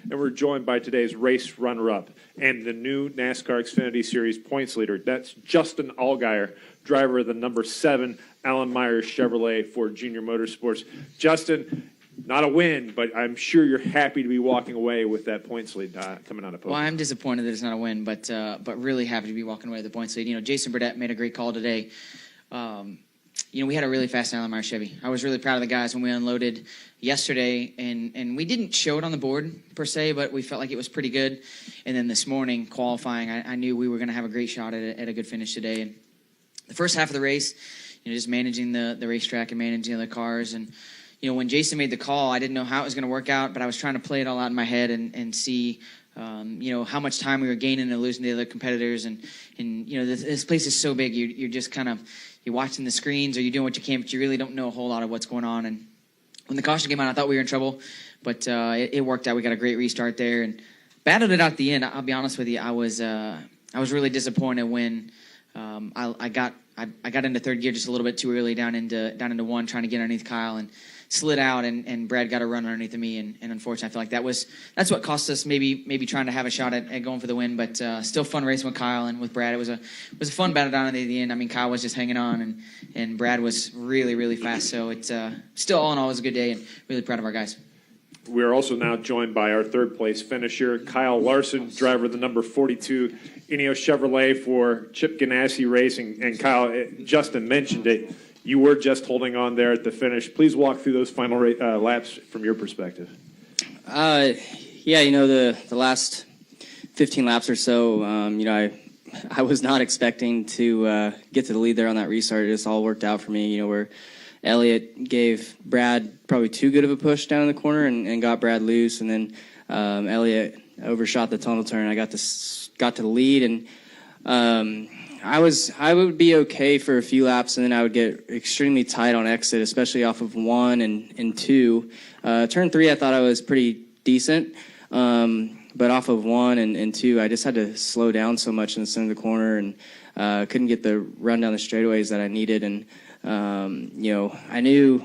And we're joined by today's race runner-up and the new NASCAR Xfinity Series points leader. That's Justin Allgaier, driver of the number 7 Alan Myers Chevrolet for Junior Motorsports. Justin, not a win, but I'm sure you're happy to be walking away with that points lead coming out of podium. Well, I'm disappointed that it's not a win, but really happy to be walking away with the points lead. You know, Jason Burdett made a great call today. You know, we had a really fast Alan Myers Chevy. I was really proud of the guys when we unloaded yesterday, and we didn't show it on the board per se, but we felt like it was pretty good. And then this morning, qualifying, I knew we were going to have a great shot at a good finish today. And the first half of the race, you know, just managing the racetrack and managing the cars. And, you know, when Jason made the call, I didn't know how it was going to work out, but I was trying to play it all out in my head and see, you know, how much time we were gaining and losing to the other competitors. And you know, this place is so big, you're just kind of, you're watching the screens or you're doing what you can, but you really don't know a whole lot of what's going on. And when the caution came out, I thought we were in trouble, but it worked out. We got a great restart there and battled it out at the end. I'll be honest with you, I was really disappointed when I got into third gear just a little bit too early down into one, trying to get underneath Kyle, and slid out, and Brad got a run underneath of me, and unfortunately I feel like that's what cost us maybe trying to have a shot at going for the win, but still fun racing with Kyle and with Brad. It was a fun battle down at the end. I mean, Kyle was just hanging on, and Brad was really fast, so it's still all in all it was a good day, and really proud of our guys. We are also now joined by our third place finisher, Kyle Larson, driver of the number 42 Ineos Chevrolet for Chip Ganassi Racing. And Kyle, Justin mentioned it, you were just holding on there at the finish. Please walk through those final laps from your perspective. Yeah, you know, the last 15 laps or so, you know, I was not expecting to get to the lead there on that restart. It just all worked out for me, you know, where Elliott gave Brad probably too good of a push down in the corner and got Brad loose, and then Elliott overshot the tunnel turn. I got to the lead, and I would be okay for a few laps, and then I would get extremely tight on exit, especially off of 1 and 2. Turn 3, I thought I was pretty decent, but off of 1 and 2, I just had to slow down so much in the center of the corner, and couldn't get the run down the straightaways that I needed. And you know, I knew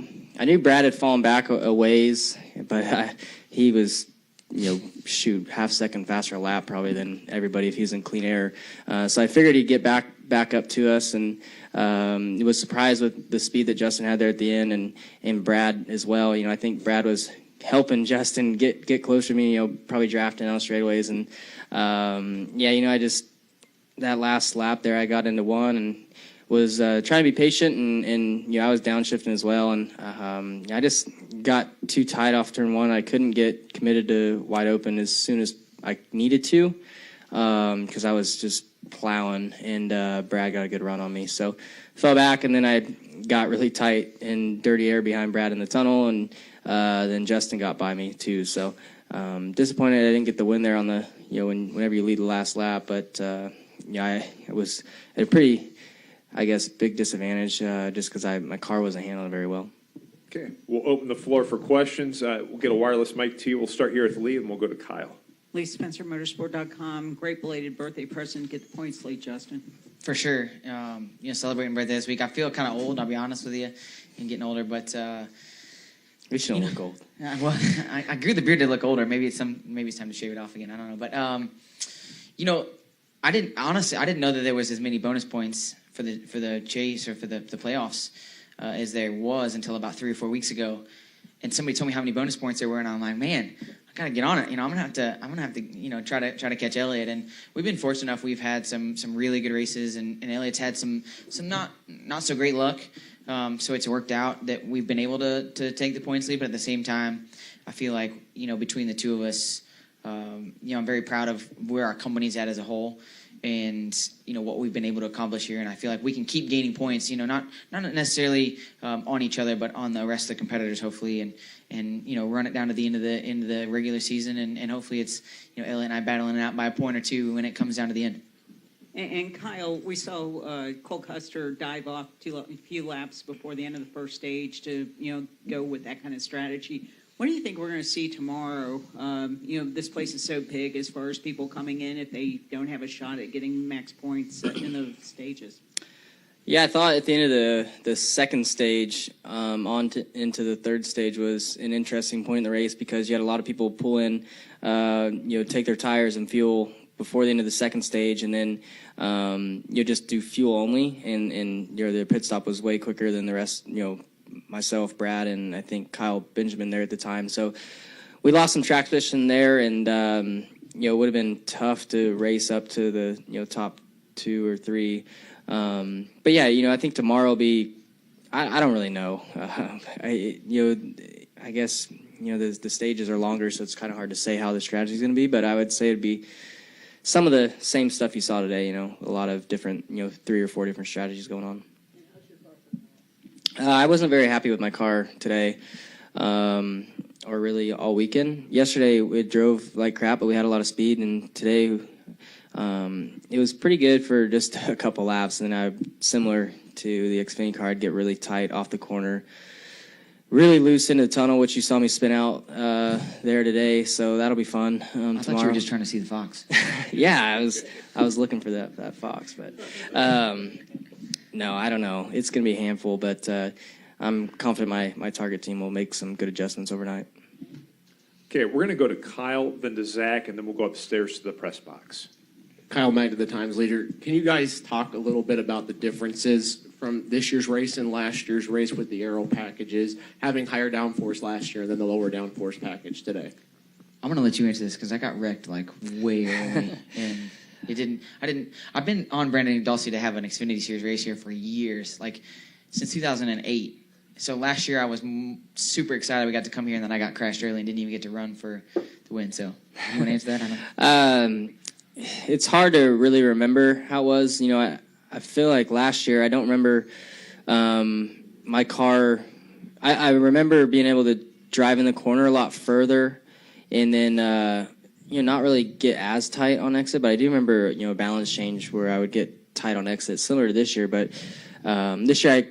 Brad had fallen back a ways, but he was, you know, half second faster a lap probably than everybody if he's in clean air. So I figured he'd get back up to us, and was surprised with the speed that Justin had there at the end, and Brad as well. You know, I think Brad was helping Justin get closer to me, you know, probably drafting out straightaways. And yeah, you know, that last lap there, I got into 1 and was trying to be patient, and you know, I was downshifting as well, and I just got too tight off turn 1. I couldn't get committed to wide open as soon as I needed to, because I was just plowing, and Brad got a good run on me. So fell back, and then I got really tight in dirty air behind Brad in the tunnel, and then Justin got by me too. So disappointed I didn't get the win there on the, you know, whenever you lead the last lap, but yeah, I was at a pretty, I guess, big disadvantage just because my car wasn't handling very well. Okay, we'll open the floor for questions. We'll get a wireless mic to you. We'll start here at the lead, and we'll go to Kyle. Lee Spencer, Motorsport.com. Great belated birthday present. Get the points lead, Justin. For sure. You know, celebrating birthday this week. I feel kind of old, I'll be honest with you, and getting older, but we shouldn't look old. Well, I grew the beard to look older. Maybe it's time to shave it off again. I don't know, but you know, I didn't know that there was as many bonus points for the chase or for the playoffs as there was until about 3 or 4 weeks ago. And somebody told me how many bonus points there were, and I'm like, man, I gotta get on it. You know, I'm gonna have to, you know, try to catch Elliott. And we've been fortunate enough. We've had some really good races, and Elliott's had some not so great luck. So it's worked out that we've been able to take the points lead. But at the same time, I feel like, you know, between the two of us, you know, I'm very proud of where our company's at as a whole, and you know what we've been able to accomplish here. And I feel like we can keep gaining points, you know, not necessarily on each other, but on the rest of the competitors, hopefully, and you know, run it down to the end of the regular season, and hopefully it's, you know, Elliott and I battling it out by a point or two when it comes down to the end. And Kyle, we saw Cole Custer dive off a few laps before the end of the first stage to, you know, go with that kind of strategy. What do you think we're going to see tomorrow? You know, this place is so big as far as people coming in if they don't have a shot at getting max points in those stages. Yeah, I thought at the end of the second stage, into the third stage was an interesting point in the race because you had a lot of people pull in, take their tires and fuel before the end of the second stage, and then you just do fuel only, and the pit stop was way quicker than the rest. Myself, Brad, and I think Kyle Benjamin there at the time. So we lost some track position there, and it would have been tough to race up to the top 2 or 3. But yeah, I think tomorrow will be. I don't really know. I guess the stages are longer, so it's kind of hard to say how the strategy is going to be. But I would say it'd be some of the same stuff you saw today. A lot of different 3 or 4 different strategies going on. I wasn't very happy with my car today, or really all weekend. Yesterday it drove like crap, but we had a lot of speed, and today. It was pretty good for just a couple laps, and then similar to the Xfinity car, I'd get really tight off the corner, really loose into the tunnel, which you saw me spin out there today. So that'll be fun. I thought you were just trying to see the fox. Yeah, I was looking for that fox, but no, I don't know. It's gonna be a handful, but I'm confident my target team will make some good adjustments overnight. Okay, we're going to go to Kyle, then to Zach, and then we'll go upstairs to the press box. Kyle Magda, the Times leader. Can you guys talk a little bit about the differences from this year's race and last year's race with the aero packages, having higher downforce last year and then the lower downforce package today? I'm going to let you answer this because I got wrecked like way early. And I've been on Brandon Dulce to have an Xfinity Series race here for years, like since 2008. So last year I was super excited we got to come here, and then I got crashed early and didn't even get to run for the win. So you want to answer that? I don't know. It's hard to really remember how it was. I feel like last year I don't remember my car. I remember being able to drive in the corner a lot further, and then not really get as tight on exit. But I do remember a balance change where I would get tight on exit, similar to this year. But this year I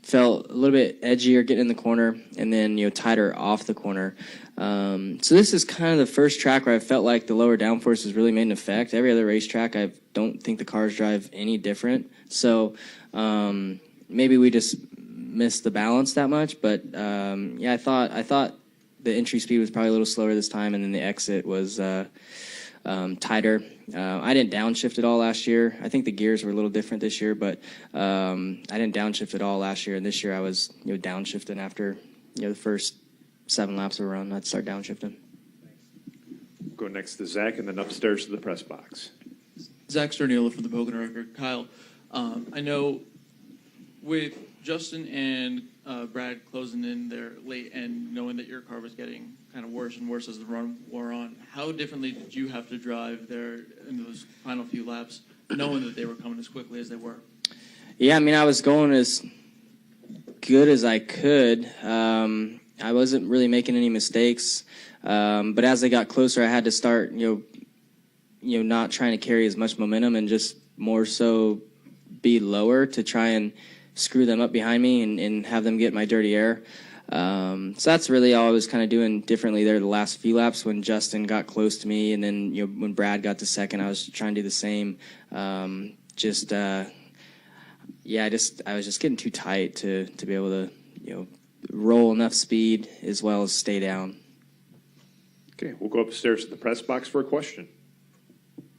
felt a little bit edgier getting in the corner, and then tighter off the corner. So this is kind of the first track where I felt like the lower downforce has really made an effect. Every other racetrack, I don't think the cars drive any different. So maybe we just missed the balance that much. But I thought the entry speed was probably a little slower this time, and then the exit was tighter. I didn't downshift at all last year. I think the gears were a little different this year, but I didn't downshift at all last year. And this year I was downshifting after the first 7 laps of a run. I'd start downshifting. Go next to Zach, and then upstairs to the press box. Zach Sterniela from the Pocono Record. Kyle, I know with Justin and Brad closing in there late and knowing that your car was getting kind of worse and worse as the run wore on, how differently did you have to drive there in those final few laps, knowing that they were coming as quickly as they were? Yeah, I was going as good as I could. I wasn't really making any mistakes, but as they got closer, I had to start, not trying to carry as much momentum and just more so be lower to try and screw them up behind me and have them get my dirty air. So that's really all I was kind of doing differently there the last few laps when Justin got close to me, and then when Brad got to second, I was trying to do the same. I was just getting too tight to be able to roll enough speed as well as stay down. Okay, we'll go upstairs to the press box for a question.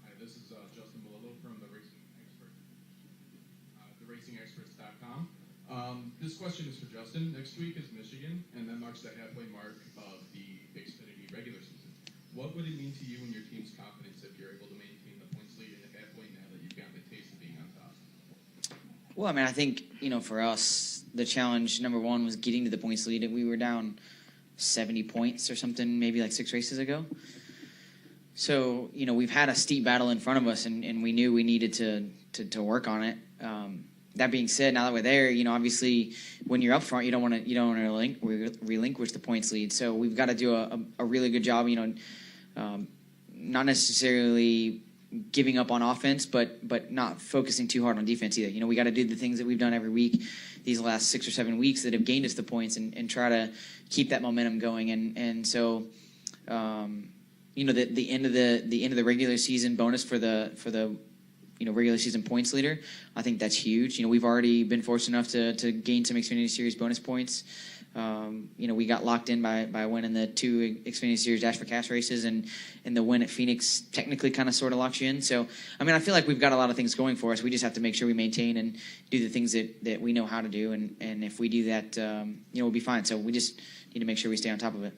Hi, this is Justin Malillo from the Racing Expert, theracingerxperts.com. This question is for Justin. Next week is Michigan, and that marks the halfway mark of the Xfinity regular season. What would it mean to you and your team's confidence if you're able to maintain the points lead in the halfway now that you've gotten a taste of being on top? Well, I think, for us, the challenge, number one, was getting to the points lead. We were down 70 points or something, maybe like 6 races ago. So, we've had a steep battle in front of us, and we knew we needed to work on it. That being said, now that we're there, obviously, when you're up front, you don't want to relinquish the points lead. So we've got to do a really good job, not necessarily giving up on offense, but not focusing too hard on defense either. We got to do the things that we've done every week these last 6 or 7 weeks that have gained us the points and try to keep that momentum going. And so, the end of the regular season bonus for the regular season points leader. I think that's huge. We've already been fortunate enough to gain some Xfinity Series bonus points. We got locked in by winning the 2 Xfinity Series Dash for Cash races, and the win at Phoenix technically kind of sort of locks you in. So, I feel like we've got a lot of things going for us. We just have to make sure we maintain and do the things that we know how to do, and if we do that, we'll be fine. So we just need to make sure we stay on top of it.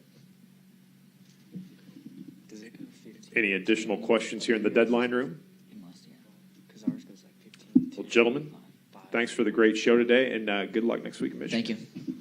Any additional questions here in the deadline room? Well, gentlemen, thanks for the great show today, and good luck next week in Michigan. Thank you.